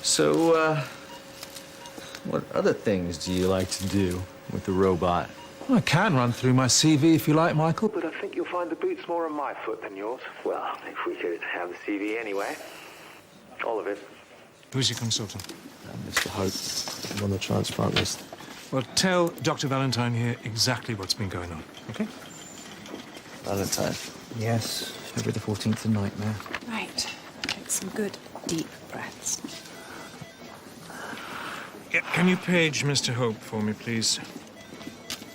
So, what other things do you like to do with the robot? Well, I can run through my CV if you like, Michael. But I think you'll find the boots more on my foot than yours. Well, if we could have the CV anyway. All of it. Who's your consultant? Mr. Hope, I'm on the transplant list. Well, tell Dr. Valentine here exactly what's been going on, okay? Valentine. Yes, February the 14th, a nightmare. Right. Take some good, deep breaths. Yeah, can you page Mr. Hope for me, please?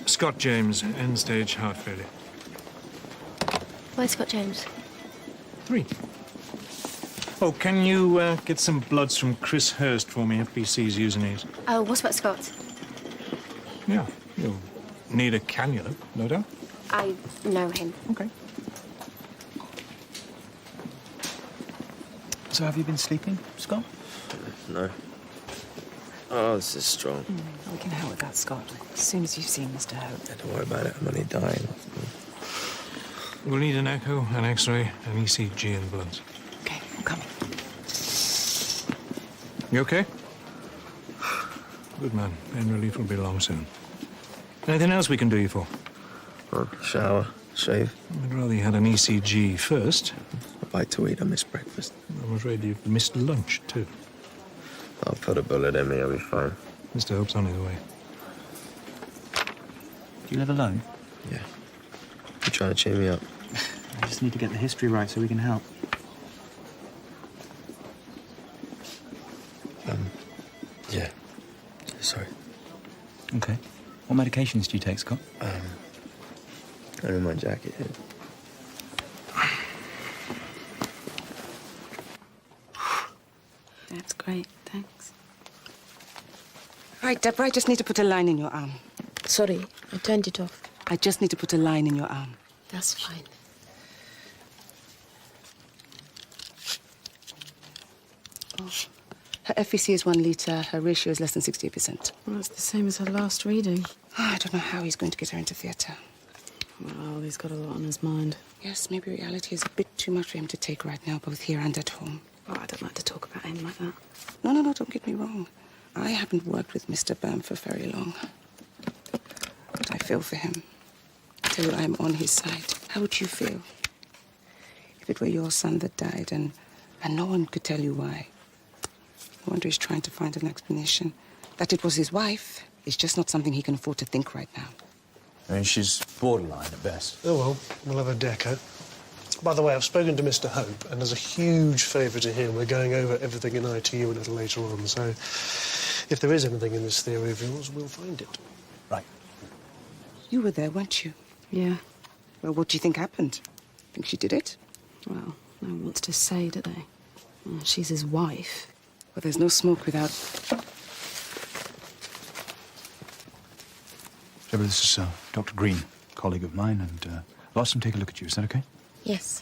Scott James, end-stage heart failure. Why Scott James? 3. Oh, can you get some bloods from Chris Hurst for me, FBC's using Oh, what about Scott? Yeah, you'll need a cannula, no doubt. I know him. Okay. So have you been sleeping, Scott? No. Oh, this is strong. We can help with that, Scott, as soon as you've seen Mr. Hope. Don't worry about it. I'm only dying. We'll need an echo, an X-ray, an ECG, and bloods. Okay, I'm coming. You okay? Good man. Pain relief will be along soon. Anything else we can do you for? Shower, shave. I'd rather you had an ECG first. A bite to eat. I missed breakfast. I'm afraid you've missed lunch, too. I'll put a bullet in me. I'll be fine. Mr. Hope's on his way. Do you live alone? Yeah. You trying to cheer me up? I just need to get the history right so we can help. Yeah. Sorry. Okay. What medications do you take, Scott? Only my jacket here. That's great, thanks. Right, Deborah, I just need to put a line in your arm. Sorry, I turned it off. I just need to put a line in your arm. That's fine. Oh. Her FVC is 1 litre. Her ratio is less than 68%. Well, that's the same as her last reading. I don't know how he's going to get her into theatre. Well, he's got a lot on his mind. Yes, maybe reality is a bit too much for him to take right now, both here and at home. Oh, I don't like to talk about him like that. No, don't get me wrong. I haven't worked with Mr. Bam for very long. But I feel for him. I tell you, I'm on his side. How would you feel if it were your son that died and no one could tell you why? No wonder he's trying to find an explanation. That it was his wife is just not something he can afford to think right now. I mean, she's borderline at best. Oh, well, we'll have a deco. By the way, I've spoken to Mr. Hope, and as a huge favour to him, we're going over everything in ITU a little later on, so if there is anything in this theory of yours, we'll find it. Right. You were there, weren't you? Yeah. Well, what do you think happened? Think she did it? Well, no one wants to say, do they? She's his wife. Well, there's no smoke without... Deborah, this is Dr. Green, colleague of mine, and I'll ask him to take a look at you. Is that okay? Yes.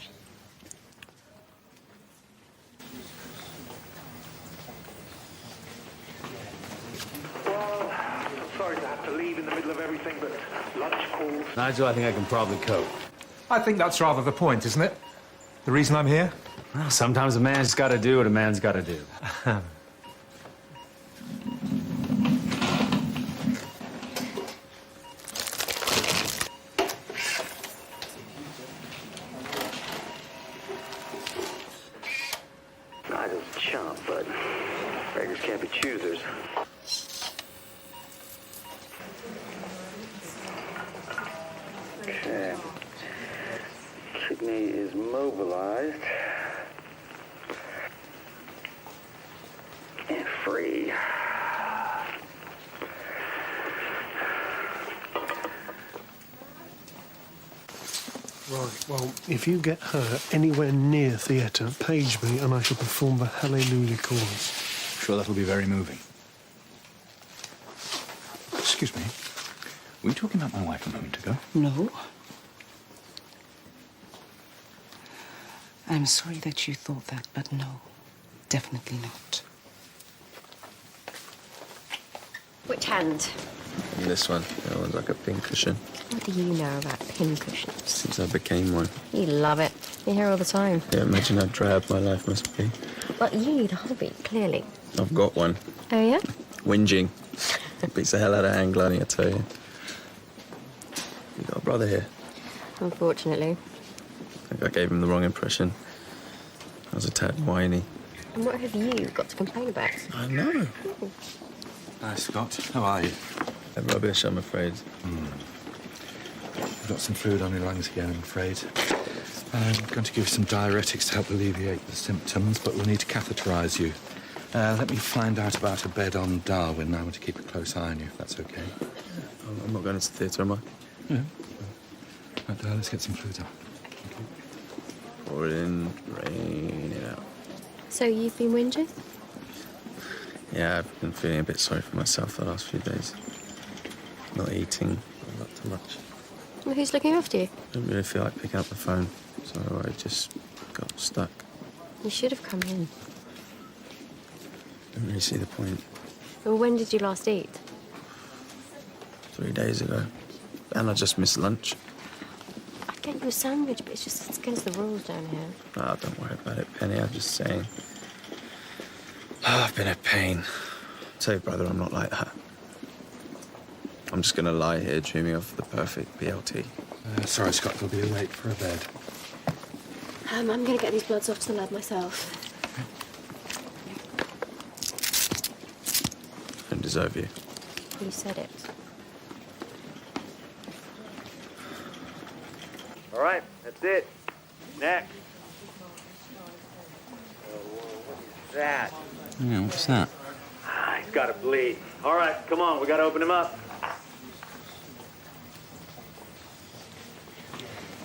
Well, sorry to have to leave in the middle of everything, but lunch calls. Nigel, I think I can probably cope. I think that's rather the point, isn't it? The reason I'm here? Well, sometimes a man's got to do what a man's got to do. Nigel's a chump, but beggars can't be choosers. Okay. Kidney is mobilized. And free. Right, well, if you get her anywhere near theatre, page me and I shall perform the Hallelujah chorus. I'm sure that'll be very moving. Excuse me. Were you talking about my wife a moment ago? No. I'm sorry that you thought that, but no. Definitely not. Which hand? And this one. That one's like a pin cushion. What do you know about pin cushions? Since I became one. You love it. You're here all the time. Yeah, imagine how drab my life must be. Well, you need a hobby, clearly. I've got one. Oh, yeah? Whinging. Beats the hell out of hand gliding, I tell you. You got a brother here. Unfortunately. I think I gave him the wrong impression. I was a tad whiny. And what have you got to complain about? I know. Hi, Scott. How are you? Rubbish, I'm afraid. You've got some fluid on your lungs again, I'm afraid. I'm going to give you some diuretics to help alleviate the symptoms, but we'll need to catheterise you. Let me find out about a bed on Darwin. I want to keep a close eye on you, if that's OK. I'm not going to the theatre, am I? Yeah. Right, let's get some fluid on. Pour it in, rain it out. So you've been whinging? Yeah, I've been feeling a bit sorry for myself the last few days. Not eating, not too much. Well, who's looking after you? Didn't really feel like picking up the phone, so I just got stuck. You should have come in. Didn't really see the point. Well, when did you last eat? 3 days ago. And I just missed lunch. I'd get you a sandwich, but it's against the rules down here. Ah, don't worry about it, Penny. I'm just saying. I've been a pain. Tell you, brother, I'm not like that. I'm just gonna lie here dreaming of the perfect BLT. Sorry, Scott, we'll be late for a bed. I'm going to get these bloods off to the lab myself. I don't deserve you. You said it. All right, that's it. Next. What is that? Yeah, what's that? He's got to bleed. All right, come on, we got to open him up.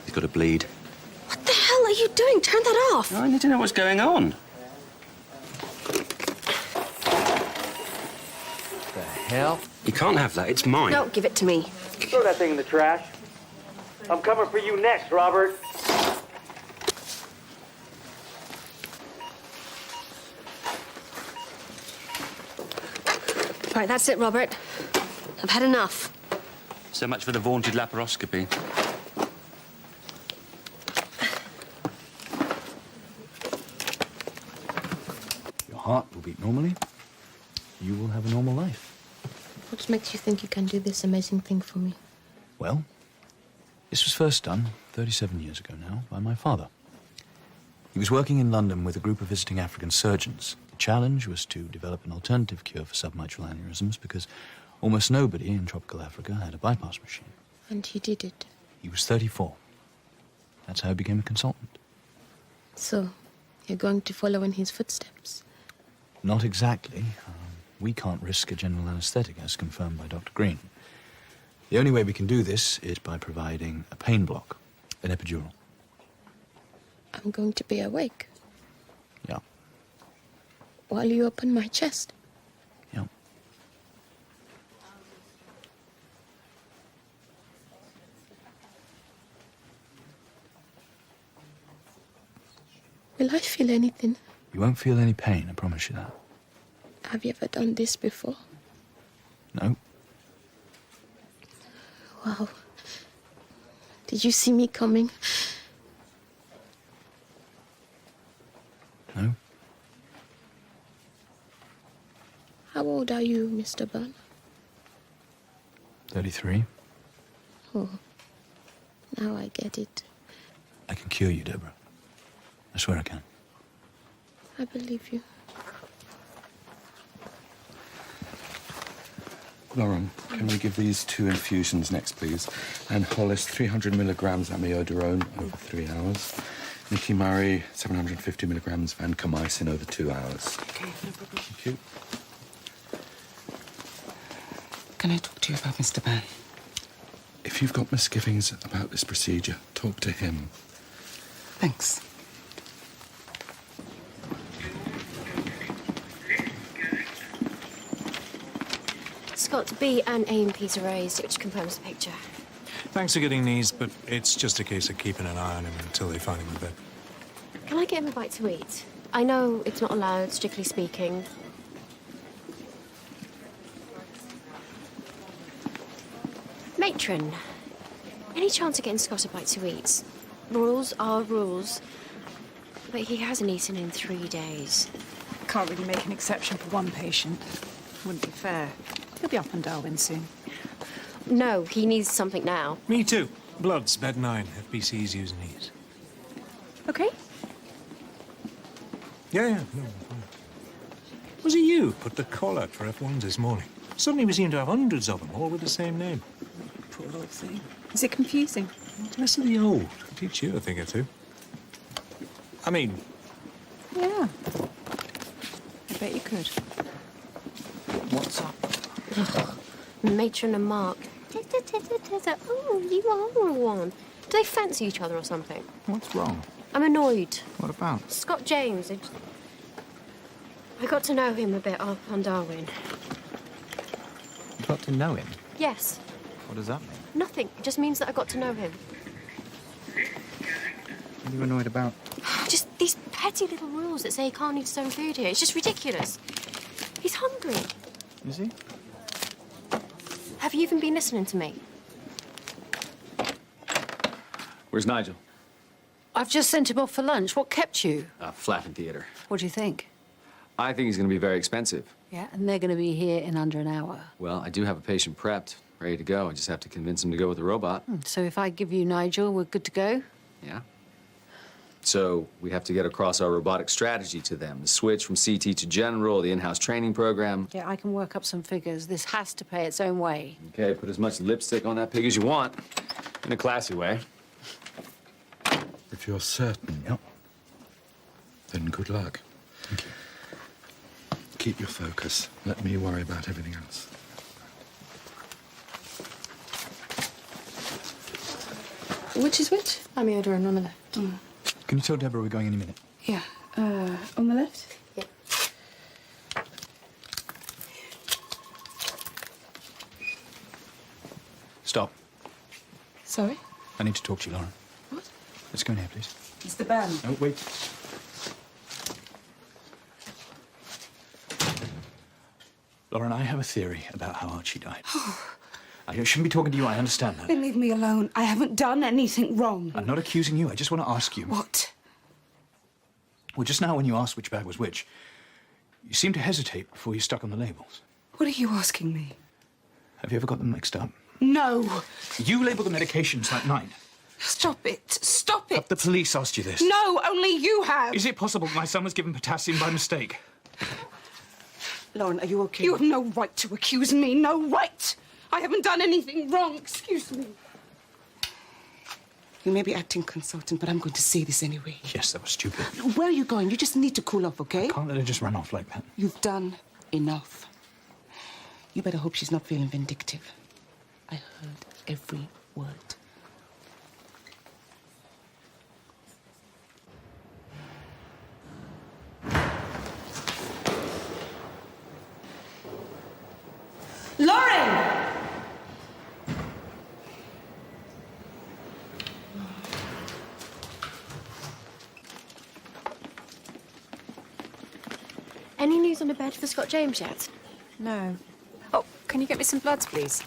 He's got to bleed. What the hell are you doing? Turn that off. I need to know what's going on. The hell? You can't have that. It's mine. No, give it to me. Throw that thing in the trash. I'm coming for you next, Robert. Right, that's it, Robert. I've had enough. So much for the vaunted laparoscopy. Your heart will beat normally. You will have a normal life. What makes you think you can do this amazing thing for me? Well, this was first done 37 years ago now by my father. He was working in London with a group of visiting African surgeons. The challenge was to develop an alternative cure for submitral aneurysms because almost nobody in tropical Africa had a bypass machine. And he did it. He was 34. That's how he became a consultant. So, you're going to follow in his footsteps? Not exactly. We can't risk a general anesthetic, as confirmed by Dr. Green. The only way we can do this is by providing a pain block, an epidural. I'm going to be awake Yeah, while you open my chest. yeah. Will I feel anything? You won't feel any pain, I promise you that. Have you ever done this before? No. Wow. Did you see me coming? No. How old are you, Mr. Byrne? 33. Oh, now I get it. I can cure you, Deborah. I swear I can. I believe you. Lauren, can we give these 2 infusions next, please? And Hollis, 300 milligrams amiodarone over 3 hours. Nicky Murray, 750 milligrams vancomycin over 2 hours. Okay, no problem. Thank you. Can I talk to you about Mr. Byrne? If you've got misgivings about this procedure, talk to him. Thanks. Scott, B and A and P's are raised, which confirms the picture. Thanks for getting these, but it's just a case of keeping an eye on him until they find him in bed. Can I get him a bite to eat? I know it's not allowed, strictly speaking. Matron, any chance of getting Scott a bite to eat? Rules are rules. But he hasn't eaten in 3 days. Can't really make an exception for one patient. Wouldn't be fair. He'll be up on Darwin soon. No, he needs something now. Me too. Bloods, bed 9. FBC's using these. Okay. Yeah. No, fine. Was it you who put the call out for F1s this morning? Suddenly we seem to have hundreds of them, all with the same name. Poor little thing. Is it confusing? Less of the old. Could teach you a thing or two. I mean... Yeah. I bet you could. What's up? Matron and Mark. Oh, you are one. Do they fancy each other or something? What's wrong? I'm annoyed. What about? Scott James. I got to know him a bit up on Darwin. You got to know him? Yes. What does that mean? Nothing. It just means that I got to know him. What are you annoyed about? Just these petty little rules that say he can't eat his own food here. It's just ridiculous. He's hungry. Is he? Have you even been listening to me? Where's Nigel? I've just sent him off for lunch. What kept you? Flat Theatre. What do you think? I think he's going to be very expensive. Yeah, and they're going to be here in under an hour. Well, I do have a patient prepped, ready to go. I just have to convince him to go with the robot. So if I give you Nigel, we're good to go? Yeah. So we have to get across our robotic strategy to them. The switch from CT to general, the in-house training program. Yeah, I can work up some figures. This has to pay its own way. Okay, put as much lipstick on that pig as you want, in a classy way. If you're certain, Yep. then good luck. Thank you. Keep your focus. Let me worry about everything else. Which is which? I'm the order and on the left. Can you tell Deborah we're going any minute? Yeah. On the left? Yeah. Stop. Sorry? I need to talk to you, Lauren. What? Let's go in here, please. Mr. Byrne. Oh, wait. Lauren, I have a theory about how Archie died. I shouldn't be talking to you, I understand that. Then leave me alone. I haven't done anything wrong. I'm not accusing you, I just want to ask you. What? Well, just now when you asked which bag was which, you seemed to hesitate before you stuck on the labels. What are you asking me? Have you ever got them mixed up? No. You label the medications that night. Stop it. Stop it. But the police asked you this. No, only you have. Is it possible my son was given potassium by mistake? Lauren, are you okay? You have no right to accuse me. No right. I haven't done anything wrong. Excuse me. You may be acting consultant, but I'm going to say this anyway. Yes, that was stupid. Where are you going? You just need to cool off, okay? I can't let her just run off like that. You've done enough. You better hope she's not feeling vindictive. I heard every word. Lauren! Any news on the bed for Scott James yet? No. Oh, can you get me some bloods, please?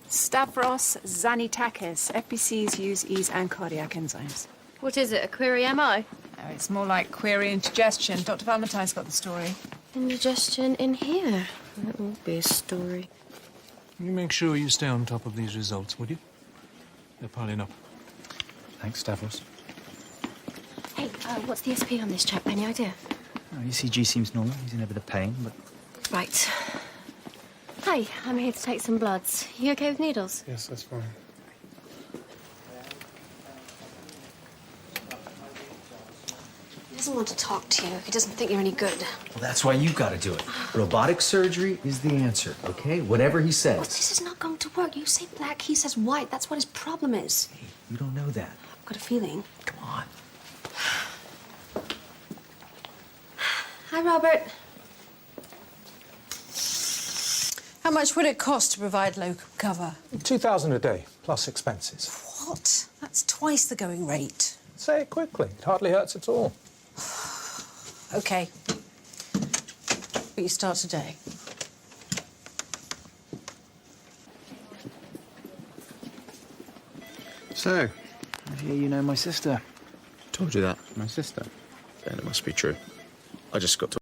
Stavros Zanitakis. FBCs use E's and cardiac enzymes. What is it, a query MI? Oh, it's more like query indigestion. Dr. Valentine's got the story. Indigestion in here. That will be a story. You make sure you stay on top of these results, would you? They're piling up. Thanks, Stavros. Hey, what's the SP on this chap? Any idea? ECG seems normal. He's in a bit of pain, but... Right. Hi, I'm here to take some bloods. You okay with needles? Yes, that's fine. He doesn't want to talk to you. He doesn't think you're any good. Well, that's why you've got to do it. Robotic surgery is the answer, okay? Whatever he says. Well, this is not going to work. You say black, he says white. That's what his problem is. Hey, you don't know that. I've got a feeling. Come on. Hi, Robert. How much would it cost to provide local cover? 2,000 a day, plus expenses. What? That's twice the going rate. Say it quickly. It hardly hurts at all. OK. But you start today. So, I hear you know my sister. Told you that. My sister. Then it must be true. I just got to